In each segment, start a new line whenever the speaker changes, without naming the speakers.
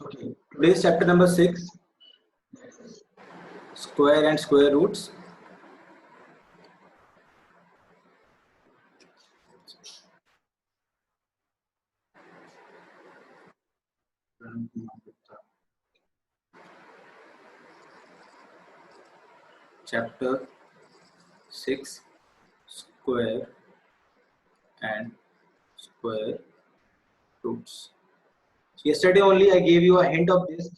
Okay, today's chapter number 6, square and square roots. Chapter 6, square and square roots. Yesterday only I gave you a hint of this.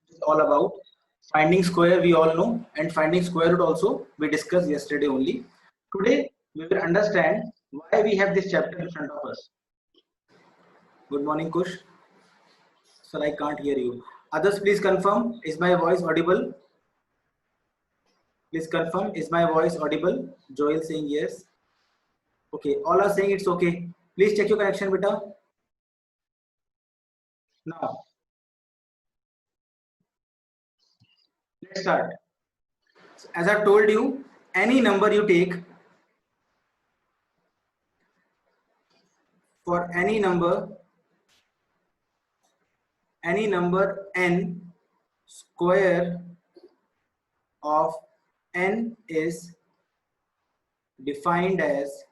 It's all about finding square, we all know, and finding square root also we discussed yesterday only. Today we will understand why we have this chapter in front of us. Good morning, Kush. Sir, I can't hear you. Others, please confirm. Is my voice audible? Please confirm. Is my voice audible? Joel saying yes. Okay. All are saying it's okay. Please check your connection, beta. Now, let's start. As I've told you, any number you take, for any number n, square of n is defined as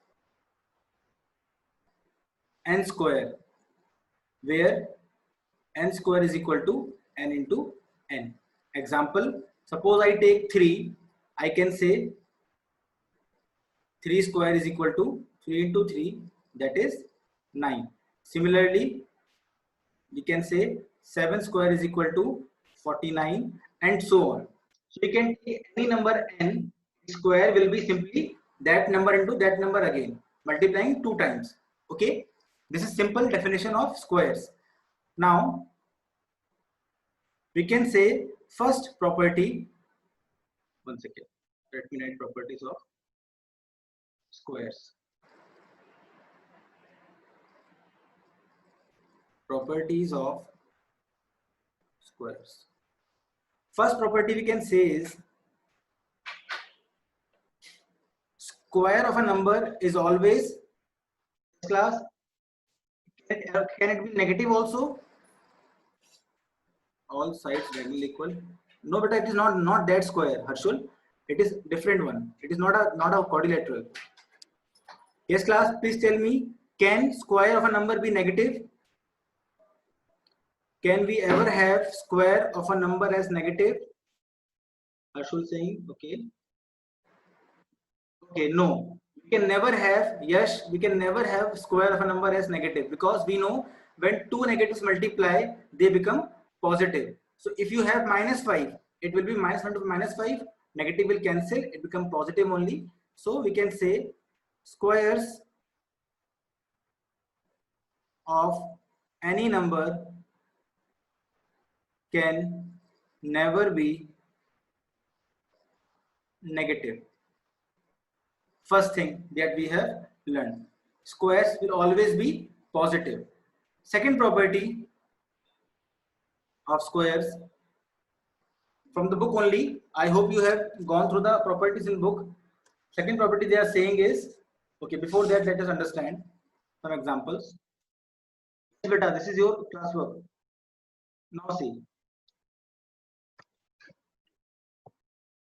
n square, where n square is equal to n into n. Example, suppose I take 3, I can say 3 square is equal to 3 into 3, that is 9. Similarly, we can say 7 square is equal to 49 and so on. So you can take any number n, square will be simply that number into that number again, multiplying 2 times. Okay, this is simple definition of squares. Now we can say first property, one second, let me write properties of squares. Properties of squares. First property we can say is square of a number is always class. Can it be negative also? All sides diagonally equal. No, but it is not that square, Harshul. It is different one. It is not a quadrilateral. Yes, class. Please tell me. Can square of a number be negative? Can we ever have square of a number as negative? Harshul saying okay. Okay, no. We can never have, yes, we can never have square of a number as negative, because we know when two negatives multiply, they become positive. So if you have -5, it will be -1 to -5, negative will cancel, it become positive only. So we can say squares of any number can never be negative. First thing that we have learned, squares will always be positive. Second property of squares, from the book only, I hope you have gone through the properties in book. Second property they are saying is, okay, before that let us understand some examples. Beta, this is your classwork. Now see,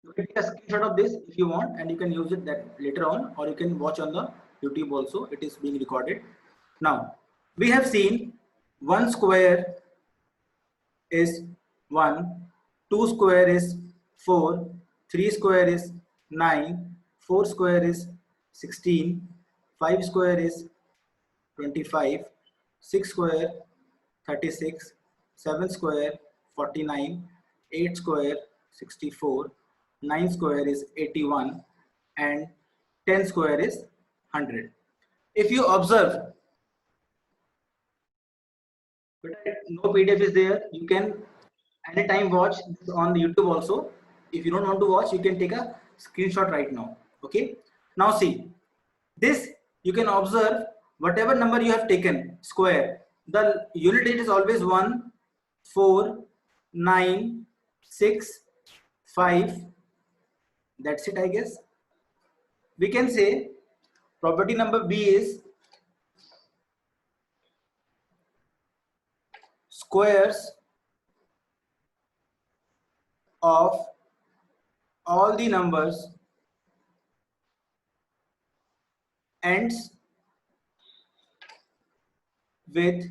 you can take a screenshot of this if you want, and you can use it that later on, or you can watch on the YouTube also. It is being recorded. Now we have seen 1 square is 1, 2 square is 4, 3 square is 9, 4 square is 16, 5 square is 25, 6 square 36, 7 square 49, 8 square 64, 9 square is 81, and 10 square is 100. If you observe, but no PDF is there, you can anytime watch this on the YouTube also. If you don't want to watch, you can take a screenshot right now. Okay, now see this, you can observe whatever number you have taken square, the unit digit is always 1, 4, 9, 6, 5. That's it, I guess. We can say property number B is squares of all the numbers ends with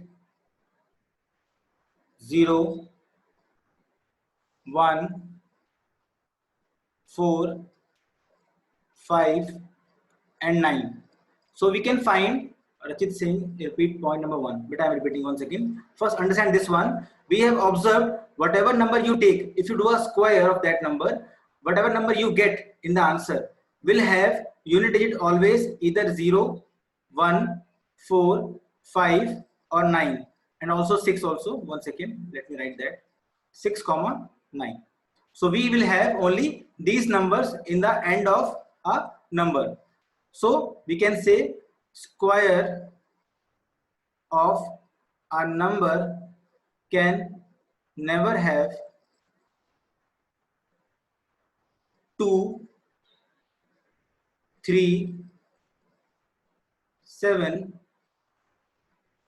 0, 1, 4, 5 and 9. So we can find Rachit saying repeat point number 1, but I am repeating once again. First understand this one. We have observed whatever number you take, if you do a square of that number, whatever number you get in the answer will have unit digit always either 0, 1, 4, 5 or 9, and also 6 also. One second, let me write that 6, 9. So we will have only these numbers in the end of a number. So we can say square of a number can never have 2, 3, 7,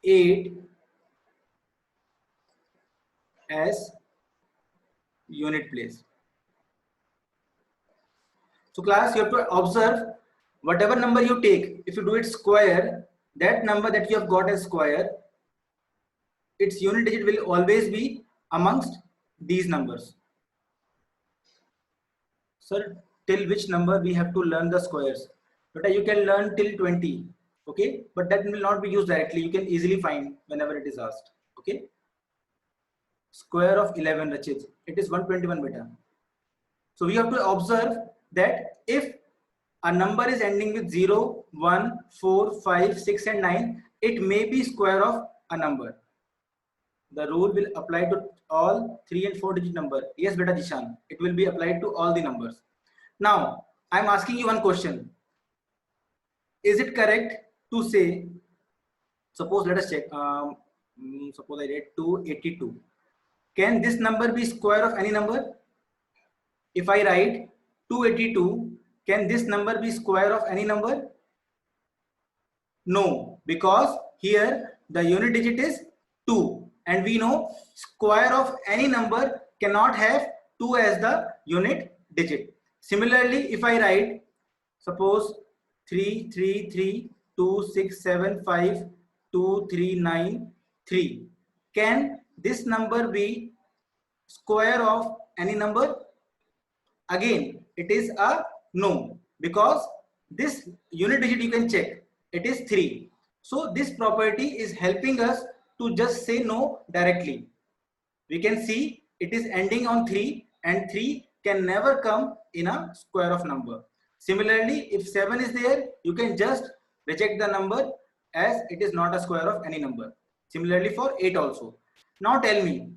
8 as unit place. So class, you have to observe whatever number you take, if you do it square, that number that you have got as square, its unit digit will always be amongst these numbers. Sir, till which number we have to learn the squares? But you can learn till 20, okay? But that will not be used directly. You can easily find whenever it is asked, okay? Square of 11, Rachit, it is 121 beta. So we have to observe that if a number is ending with 0, 1, 4, 5, 6 and 9, it may be square of a number. The rule will apply to all 3 and 4 digit number. Yes, beta Jishan, it will be applied to all the numbers. Now, I am asking you one question. Is it correct to say, suppose let us check, suppose I read 282. Can this number be square of any number? If I write 282, can this number be square of any number? No, because here the unit digit is 2 and we know square of any number cannot have 2 as the unit digit. Similarly, if I write suppose 3, 3, 3, 2, 6, 7, 5, 2, 3, 9, 3. Can this number be square of any number? Again, it is a no, because this unit digit you can check, it is 3. So this property is helping us to just say no directly. We can see it is ending on 3 and 3 can never come in a square of number. Similarly, if 7 is there, you can just reject the number as it is not a square of any number. Similarly for 8 also. Now tell me,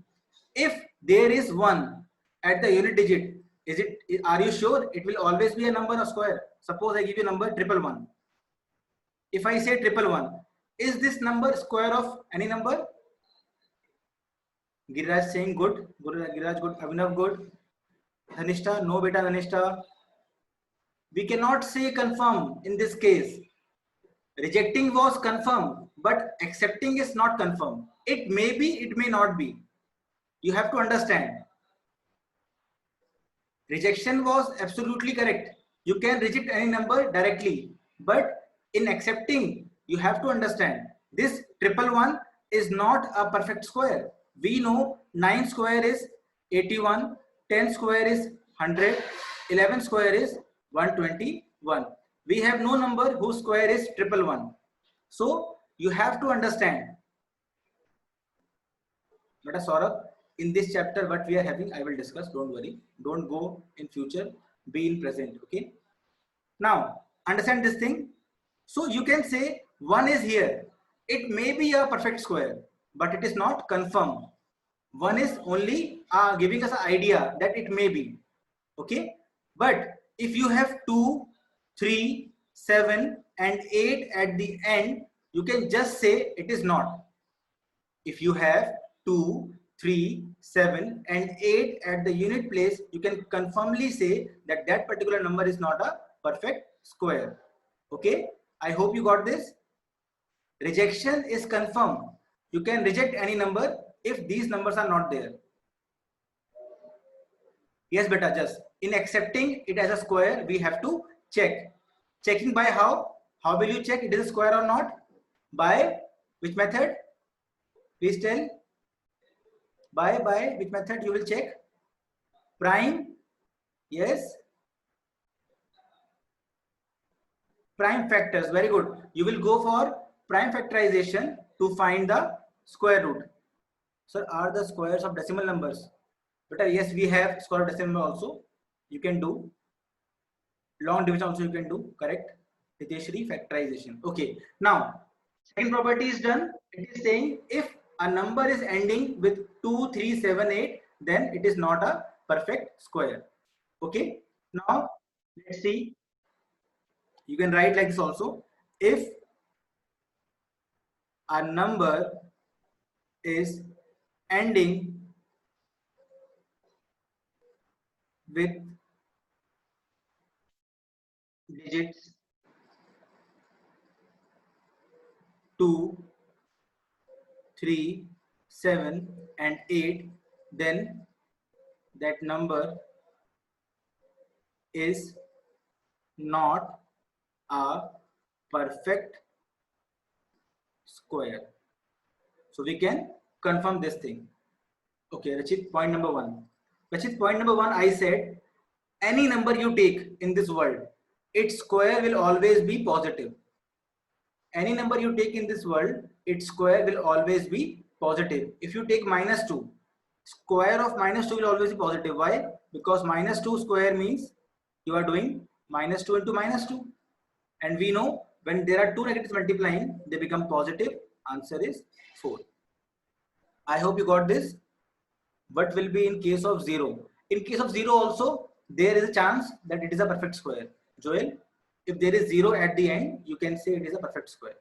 if there is 1 at the unit digit, are you sure it will always be a number or square? Suppose I give you number 111. If I say 111, is this number square of any number? Giriraj saying good. Giriraj good. Abhinav good. Dhanishta, no beta Dhanishta. We cannot say confirm in this case. Rejecting was confirm, but accepting is not confirm. It may be, it may not be. You have to understand. Rejection was absolutely correct. You can reject any number directly, but in accepting, you have to understand this 111 is not a perfect square. We know 9 square is 81, 10 square is 100, 11 square is 121. We have no number whose square is 111. So you have to understand. Let us Saurabh, in this chapter what we are having, I will discuss. Don't worry. Don't go in future. Be in present. Okay. Now understand this thing. So you can say 1 is here. It may be a perfect square, but it is not confirmed. 1 is only giving us an idea that it may be. Okay. But if you have 2, 3, 7 and 8 at the end, you can just say it is not. If you have 2, 3, 7 and 8 at the unit place, you can confirmly say that that particular number is not a perfect square. Okay. I hope you got this. Rejection is confirmed. You can reject any number if these numbers are not there. Yes, beta, just in accepting it as a square, we have to check. Checking by how? How will you check it is a square or not? By which method? Please tell. By which method you will check? Prime. Yes. Prime factors. Very good. You will go for prime factorization to find the square root. Sir, are the squares of decimal numbers? But yes, we have square of decimal also. You can do. Long division also you can do. Correct. Hiteshri, factorization. Okay. Now, second property is done. It is saying if a number is ending with 2, 3, 7, 8, then it is not a perfect square. Okay. Now, let's see. You can write like this also. If a number is ending with digits 2, 3, 7 and 8, then that number is not a perfect square. So we can confirm this thing. Okay, Rachit, point number 1. Rachit, point number 1, I said any number you take in this world, its square will always be positive. Any number you take in this world, its square will always be positive. If you take -2, square of -2 will always be positive. Why? Because -2 square means you are doing -2 into -2. And we know when there are two negatives multiplying, they become positive. Answer is 4. I hope you got this. What will be in case of 0? In case of 0 also, there is a chance that it is a perfect square. Joel, if there is 0 at the end, you can say it is a perfect square.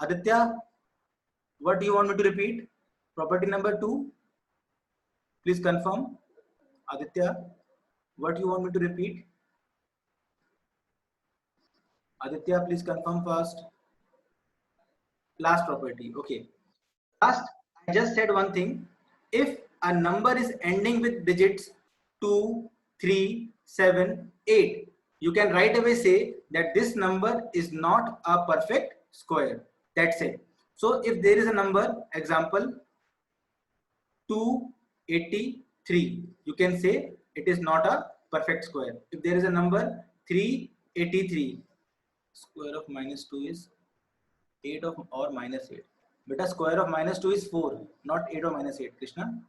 Aditya, what do you want me to repeat? Property number 2. Please confirm. Aditya, what do you want me to repeat? Aditya, please confirm first. Last property. Okay. Last, I just said one thing. If a number is ending with digits 2, 3, 7, 8, you can right away say that this number is not a perfect square. That's it. So if there is a number, example 283, you can say it is not a perfect square. If there is a number 383, square of -2 is 8 of or -8. Beta, square of -2 is 4, not 8 or -8. Krishna,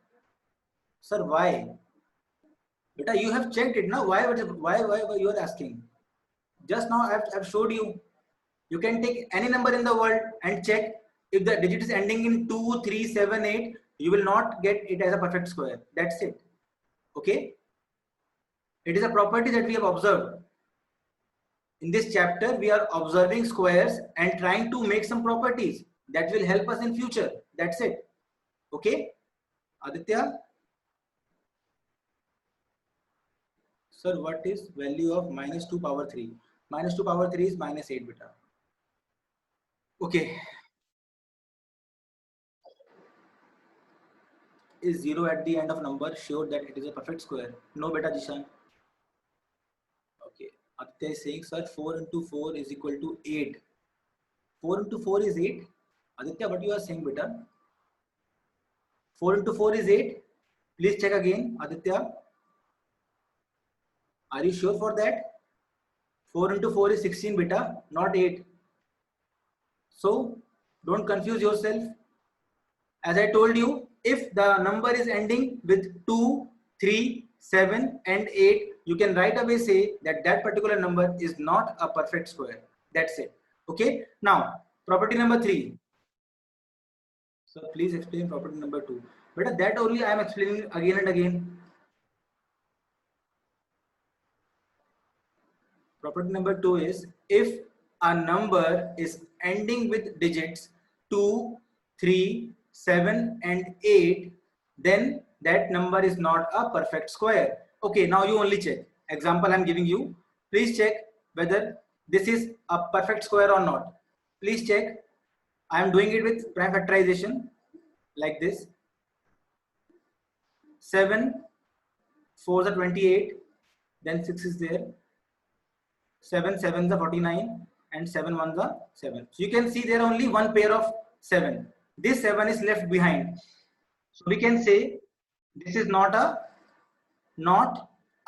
sir, why? Beta, you have checked it now. Why you are asking? Just now I've showed you. You can take any number in the world and check if the digit is ending in 2, 3, 7, 8. You will not get it as a perfect square. That's it. Okay. It is a property that we have observed. In this chapter, we are observing squares and trying to make some properties that will help us in future. That's it. Okay. Aditya. Sir, what is value of -2 power 3? -2 power 3 is -8 beta. Okay. Is 0 at the end of number sure that it is a perfect square? No beta, Jishan. Okay. Aditya is saying, sir, 4 into 4 is equal to 8. 4 into 4 is 8. Aditya, what you are saying beta? 4 into 4 is 8. Please check again, Aditya. Are you sure for that? 4 into 4 is 16 beta, not 8. So don't confuse yourself. As I told you, if the number is ending with 2, 3, 7 and 8, you can right away say that that particular number is not a perfect square. That's it. Okay. Now, property number 3. So please explain property number 2. But that only I am explaining again and again. Property number 2 is if a number is ending with digits 2, 3, 7 and 8, then that number is not a perfect square. Okay, now you only check. Example I'm giving you. Please check whether this is a perfect square or not. Please check. I am doing it with prime factorization like this. 7 4s are 28, then 6 is there, 7 7s are 49, and 7 1s are 7. So you can see there are only one pair of 7. This 7 is left behind. So we can say this is not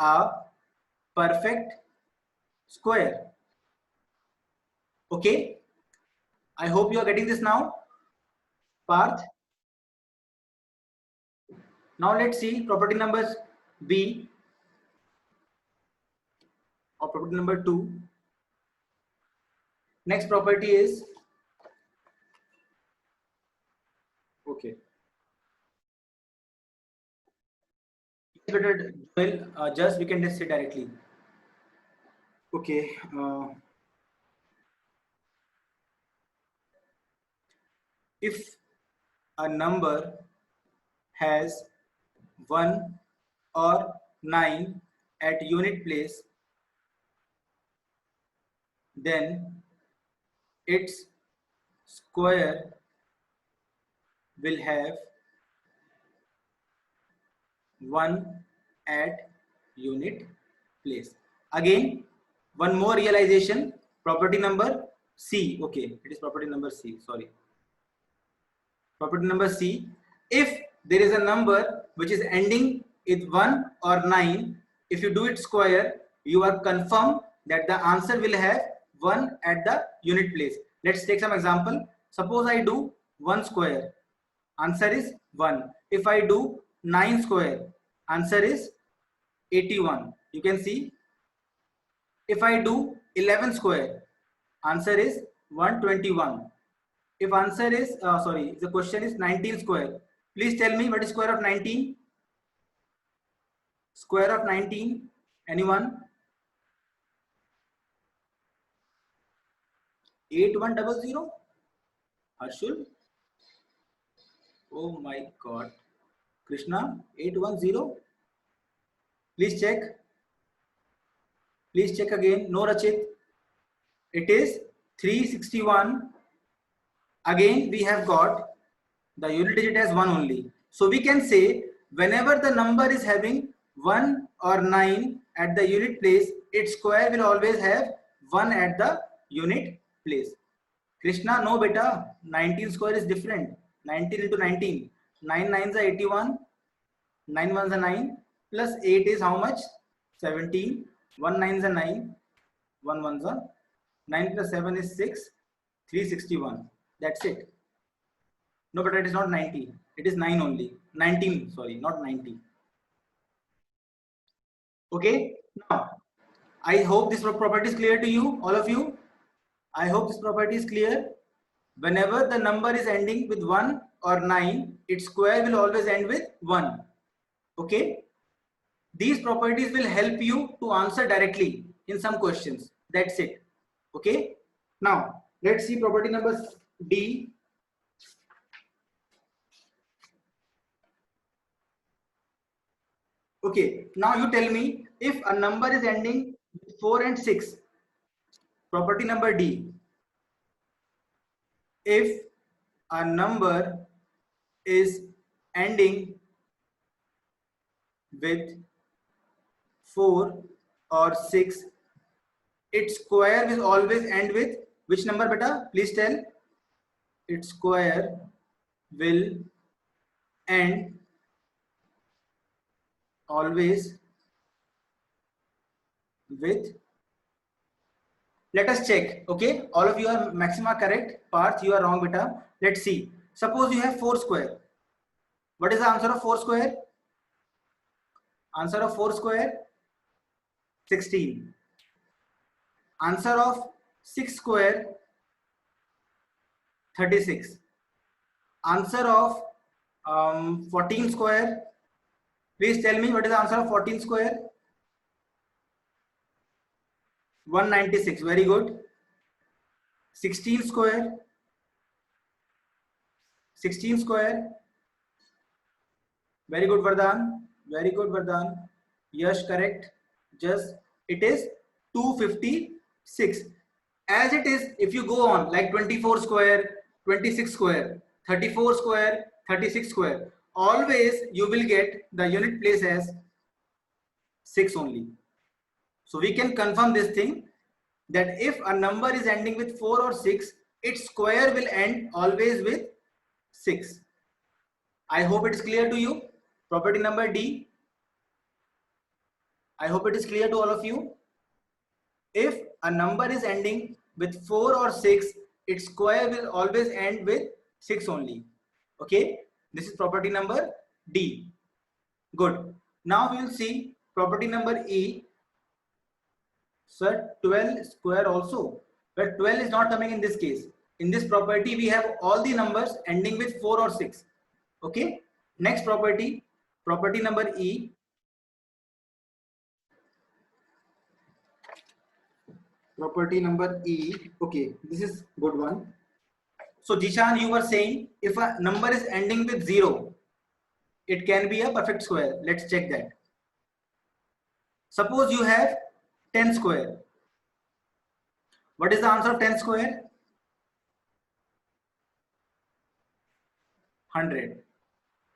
a perfect square. Okay, I hope you are getting this now, Parth. Now let's see property number B, or property number 2. Next property is, okay, better, well, just we can just say directly. Okay, if a number has 1 or 9 at unit place, then its square will have 1 at unit place. Again, one more realization, property number C. Okay, it is property number C, sorry. Property number C, if there is a number which is ending with 1 or 9, if you do it square, you are confirmed that the answer will have 1 at the unit place. Let's take some example. Suppose I do 1 square, answer is 1. If I do 9 square, answer is 81. You can see. If I do 11 square, answer is 121. If answer is, sorry, the question is 19 square. Please tell me what is square of 19? Square of 19, anyone? 8100? Harshul? Oh my God. Krishna, 810? Please check. Please check again. No, Rachit. It is 361. Again, we have got the unit digit as 1 only. So we can say whenever the number is having 1 or 9 at the unit place, its square will always have 1 at the unit place. Krishna, no beta, 19 square is different. 19 into 19. 9 9s are 81. 9 1s are 9. Plus 8 is how much? 17. 1 9s are 9. 1 1s are 9 plus 7 is 6. 361. That's it. No, but it is not 90. It is 9 only. 19, sorry, not 90. Okay. Now, I hope this property is clear to you, all of you. I hope this property is clear. Whenever the number is ending with 1 or 9, its square will always end with 1. Okay. These properties will help you to answer directly in some questions. That's it. Okay. Now, let's see property number D. Okay, now you tell me if a number is ending with 4 and 6, property number D. If a number is ending with 4 or 6, its square will always end with which number, beta? Please tell. Its square will end always with, let us check. Okay, all of you are maxima correct. Parth, you are wrong, beta. Let's see. Suppose you have 4 square. What is the answer of 4 square? Answer of 4 square, 16. Answer of 6 square, 36. Answer of 14 square. Please tell me what is the answer of 14 square? 196. Very good. 16 square. 16 square. Very good, Vardhan. Very good, Vardhan. Yes, correct. Just it is 256. As it is, if you go on like 24 square, 26 square, 34 square, 36 square, always you will get the unit place as 6 only. So we can confirm this thing, that if a number is ending with 4 or 6, its square will end always with 6. I hope it is clear to you. Property number D. I hope it is clear to all of you. If a number is ending with 4 or 6, its square will always end with 6 only. Okay, this is property number D. Good. Now we will see property number E. Sir, 12 square also, but 12 is not coming in this case. In this property, we have all the numbers ending with 4 or 6. Okay. Next property, property number E. Property number E. Okay, this is good one. So Jishan, you were saying if a number is ending with 0, it can be a perfect square. Let's check that. Suppose you have 10 square. What is the answer of 10 square? 100.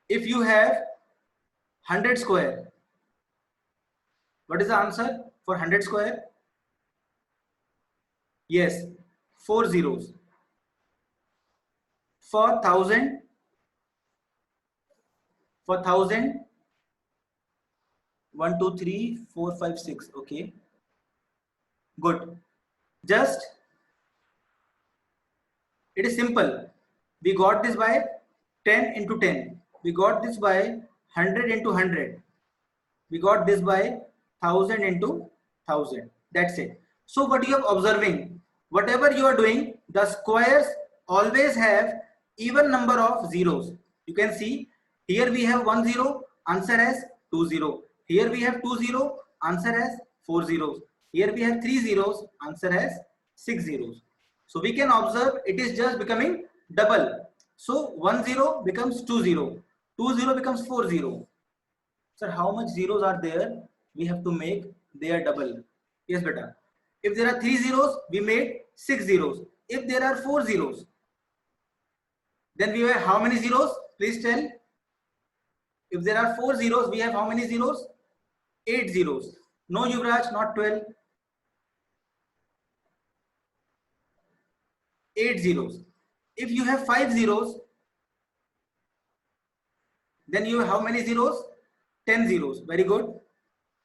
If you have 100 square, what is the answer for 100 square? Yes, 4 zeros. For 1000, 1, 2, 3, 4, 5, 6. Okay, good. Just, it is simple. We got this by 10 into 10. We got this by 100 into 100. We got this by 1000 into 1000. That's it. So what you are observing, whatever you are doing, the squares always have even number of zeros. You can see here we have 1 0, answer as 2 0. Here we have 2 0, answer as 4 zeros. Here we have 3 zeros, answer as 6 zeros. So we can observe it is just becoming double. So 1 0 becomes 2 0, 2 0 becomes 4 0. Sir, how much zeros are there? We have to make their double. Yes, beta. If there are 3 zeros, we made 6 zeros. If there are 4 zeros, then we have how many zeros? Please tell. If there are 4 zeros, we have how many zeros? 8 zeros. No, Yuvraj, not 12. 8 zeros. If you have 5 zeros, then you have how many zeros? 10 zeros. Very good.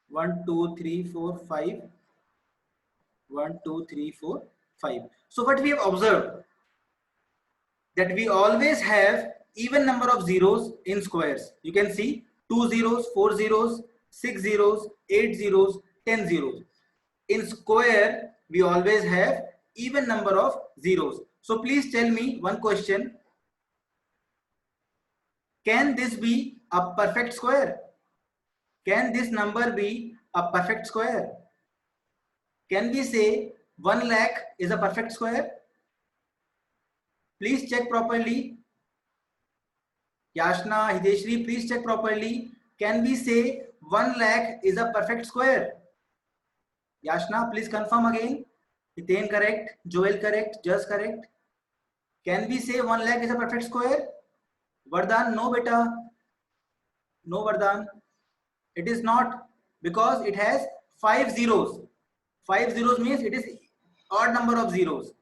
1, 2, 3, 4, 5. 1, 2, 3, 4, 5. So what we have observed, that we always have even number of zeros in squares. You can see 2 zeros, 4 zeros, 6 zeros, 8 zeros, 10 zeros. In square, we always have even number of zeros. So please tell me one question. Can this be a perfect square? Can this number be a perfect square? Can we say 1 lakh is a perfect square? Please check properly. Yashna, Hideshri, please check properly. Can we say 1 lakh is a perfect square? Yashna, please confirm again. Hiten correct, Joel correct, Just correct. Can we say 1 lakh is a perfect square? Vardhan, no beta. No Vardhan. It is not, because it has 5 zeros. 5 zeros means it is odd number of zeros.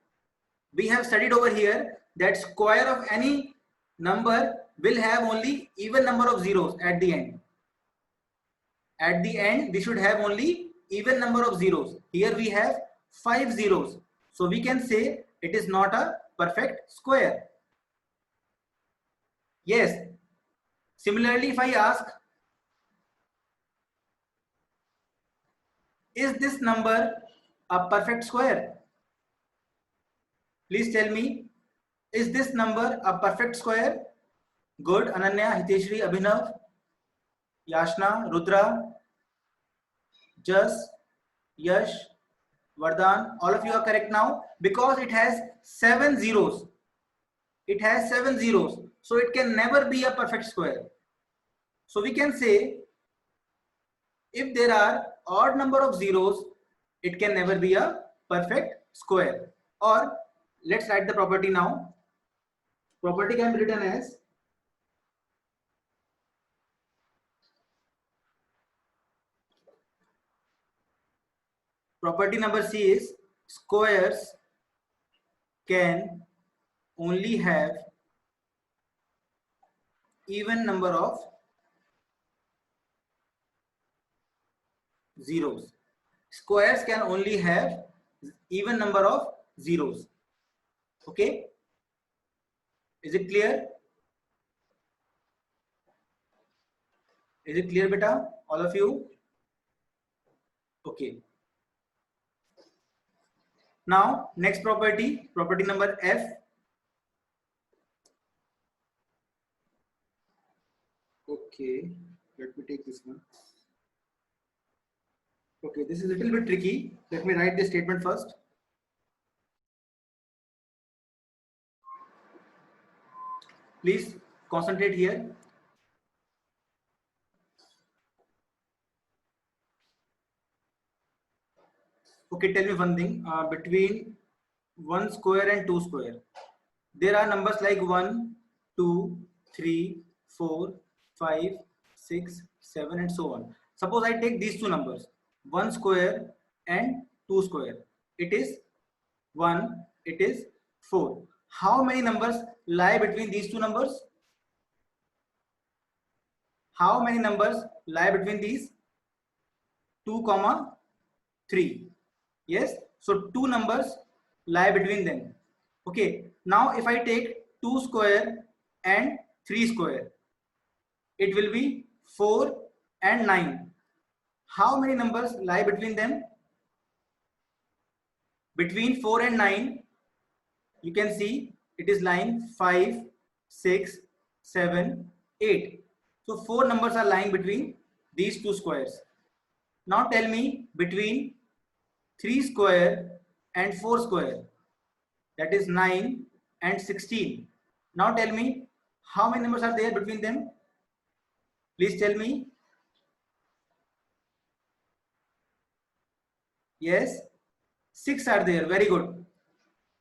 We have studied over here that square of any number will have only even number of zeros at the end. At the end, we should have only even number of zeros. Here we have 5 zeros. So we can say it is not a perfect square. Yes. Similarly, if I ask, is this number a perfect square? Please tell me, is this number a perfect square? Good. Ananya, Hiteshri, Abhinav, Yashna, Rudra, Jas, Yash, Vardhan, all of you are correct now, because it has 7 zeros. It has 7 zeros. So it can never be a perfect square. So we can say if there are odd number of zeros, it can never be a perfect square. Or let's write the property now. Property can be written as property number C is squares can only have even number of zeros. Squares can only have even number of zeros. Okay, is it clear? Is it clear, beta, all of you? Okay. Now next property, property number F. Okay, let me take this one. Okay, this is a little bit tricky. Let me write this statement first. Please concentrate here. Okay, tell me one thing. Between 1 square and 2 square, there are numbers like 1, 2, 3, 4, 5, 6, 7, and so on. Suppose I take these two numbers, 1 square and 2 square. It is 1, it is 4. How many numbers lie between these two numbers? How many numbers lie between these? 2, 3. Yes, so two numbers lie between them. Okay, now if I take 2 square and 3 square, it will be 4 and 9. How many numbers lie between them? Between 4 and 9, you can see it is lying 5, 6, 7, 8. So 4 numbers are lying between these two squares. Now tell me between 3 square and 4 square, that is 9 and 16. Now tell me how many numbers are there between them? Please tell me. Yes, 6 are there. Very good.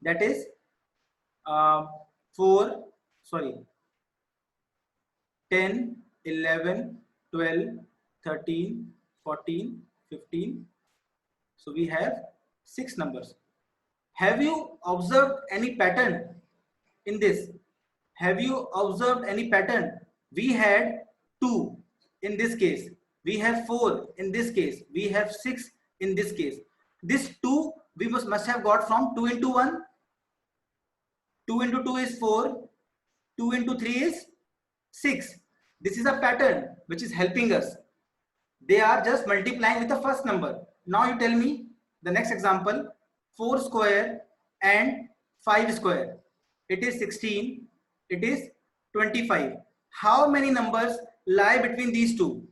That is 4, sorry, 10, 11, 12, 13, 14, 15. So we have 6 numbers. Have you observed any pattern in this? Have you observed any pattern? We had 2 in this case. We have 4 in this case. We have 6 in this case. This 2 we must have got from 2 into 1. 2 into 2 is 4. 2 into 3 is 6. This is a pattern which is helping us. They are just multiplying with the first number. Now you tell me the next example. 4 square and 5 square. It is 16. It is 25. How many numbers lie between these two?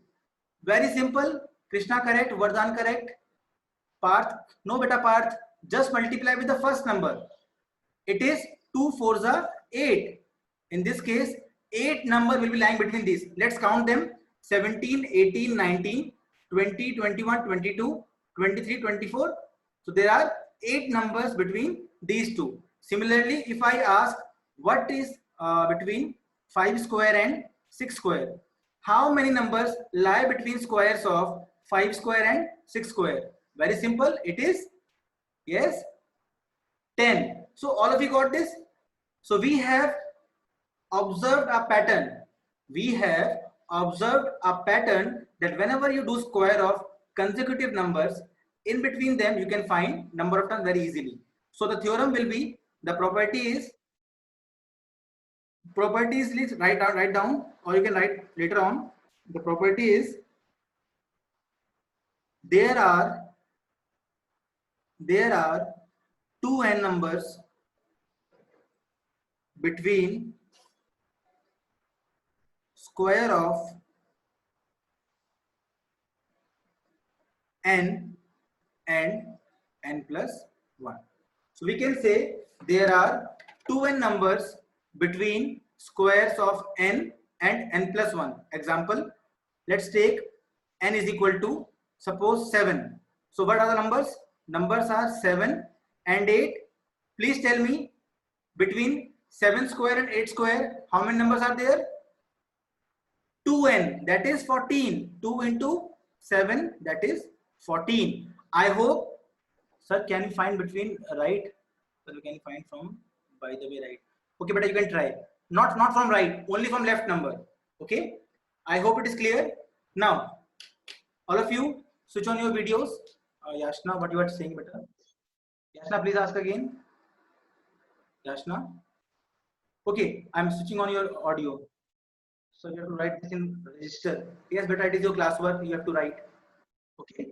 Very simple. Krishna correct. Vardhan correct. Parth. No beta Parth. Just multiply with the first number. It is 2 4s are 8. In this case, 8 number will be lying between these. Let's count them. 17, 18, 19, 20, 21, 22, 23, 24. So there are 8 numbers between these two. Similarly, if I ask what is between 5 square and 6 square, how many numbers lie between squares of 5 square and 6 square? Very simple. It is, yes, 10. So all of you got this? So we have observed a pattern. We have observed a pattern that whenever you do square of consecutive numbers, in between them you can find number of terms very easily. So the theorem will be, the property is, write down, or you can write later on. The property is, there are 2n numbers between square of n and n plus 1. So we can say there are 2n numbers between squares of n and n plus 1. Example, let's take n is equal to, suppose, 7. So what are the numbers? Numbers are 7 and 8. Please tell me between 7 square and 8 square, how many numbers are there? 2n, that is 14. 2 into 7, that is 14. I hope Sir, can you find between right? So you can find from, by the way, right. Okay, but you can try. Not from right, only from left number. Okay. I hope it is clear. Now, all of you, switch on your videos. Yashna, what you are saying better? Yashna, please ask again. Yashna. Okay, I'm switching on your audio. So you have to write this in register. Yes, better it is your classwork. You have to write. Okay.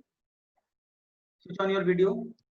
Switch on your video.